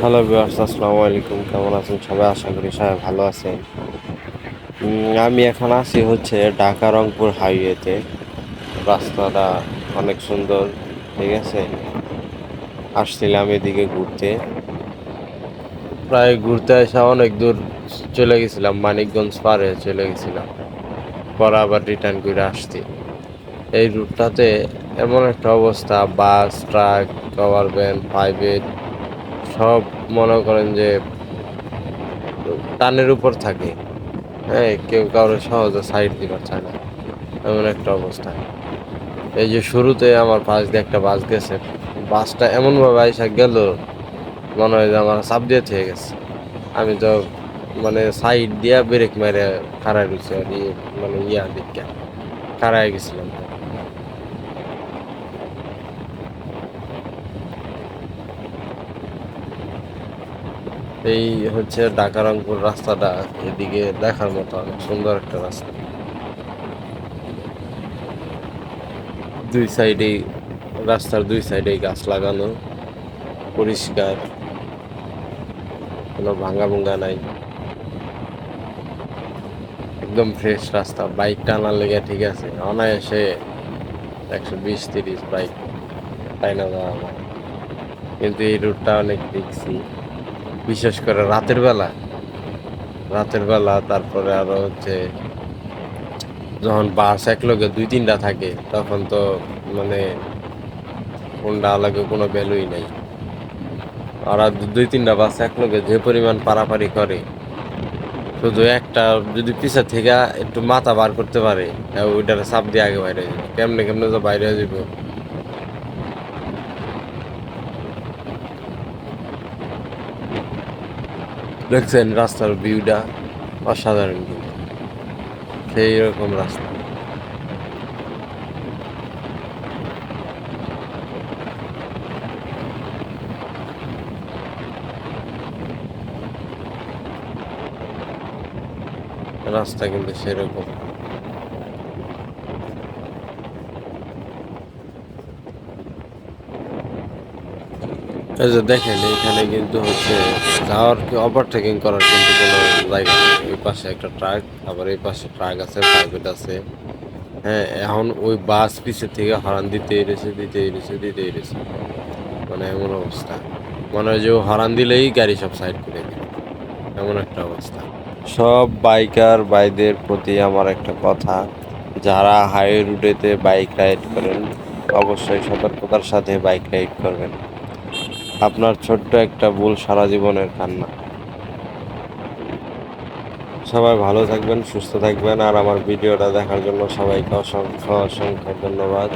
Hello viewers, আসসালামু আলাইকুম। কেমন আছেন সবাই? আশা করি সবাই ভালো আছেন। আমি এখন আছি হচ্ছে ঢাকা রংপুর হাইওয়েতে। রাস্তাটা অনেক সুন্দর, ঠিক আছে। আসছিলাম এদিকে ঘুরতে, প্রায় ঘুরতে আসা অনেক দূর চলে গেছিলাম, মানিকগঞ্জ পার হয়ে চলে গেছিলাম, পরে আবার রিটার্ন করে আসছি। এই রুটটাতে এমন একটা অবস্থা, বাস, ট্রাক, কভার ভ্যান, প্রাইভেট সব মনে করেন যে টানের উপর থাকে। হ্যাঁ, কেউ কারো সহজে সাইড দিবার চায় না, এমন একটা অবস্থা। এই যে শুরুতে আমার পাশ দিয়ে একটা বাস গেছে, বাসটা এমনভাবে আইসা গেল, মনে হয় যে আমার চাপ দিয়ে থেকে গেছে। আমি তো মানে সাইড দিয়া ব্রেক মেরে খাড়াই রয়েছে আর মানে দিকটা খাড়াই গেছিলাম। এই হচ্ছে ঢাকা রংপুর রাস্তাটা, এদিকে দেখার মতো অনেক সুন্দর একটা রাস্তা। দুই সাইডেই, রাস্তার দুই সাইডেই গাছ লাগানো, পরিষ্কার, কোনো ভাঙা ভুঙ্গা নাই, একদম ফ্রেশ রাস্তা। বাইক টানার লেগে ঠিক আছে, অনায়াসে 120-30 বাইক টাইনা যাওয়া যায়। কিন্তু এই রুটটা অনেক রিস্কি, বিশেষ করে রাতের বেলা তারপরে আরো হচ্ছে যখন বাস একলগে 2-3টা থাকে, তখন তো মানে কোনটা লাগে কোনো ভ্যালুই নাই। আর 2-3টা বাস একলগে যে পরিমাণ পারাপারি করে, শুধু একটা যদি পিছা থেকে একটু মাথা বার করতে পারে, ওইটার চাপ দিয়ে আগে বাইরে যাবে, কেমনে কেমনে তো বাইরে যাবে। দেখছেন রাস্তার ভিউটা অসাধারণ, কিন্তু সেই রকম রাস্তা। রাস্তা কিন্তু সেরকম। এই যে দেখেন, এইখানে কিন্তু হচ্ছে যাওয়ার ওভারটেকিং করার কিন্তু কোনো জায়গা নেই। ওই পাশে একটা ট্রাক, আবার এই পাশে ট্রাক আছে, প্রাইভেট আছে। হ্যাঁ, এখন ওই বাস পিছের থেকে হর্ন দিতেই রয়েছে। মানে এমন অবস্থা, মনে হয় যে ও হর্ন দিলেই গাড়ি সব সাইড করে দিবে, এমন একটা অবস্থা। সব বাইকার ভাইদের প্রতি আমার একটা কথা, যারা হাইওয়ে রুটেতে বাইক রাইড করেন, অবশ্যই সতর্কতার সাথে বাইক রাইড করবেন। আপনার ছোট্ট একটা ভুল সারা জীবনের কান্না। সবাই ভালো থাকবেন, সুস্থ থাকবেন, আর আমার ভিডিওটা দেখার জন্য সবাইকে অসংখ্য অসংখ্য ধন্যবাদ।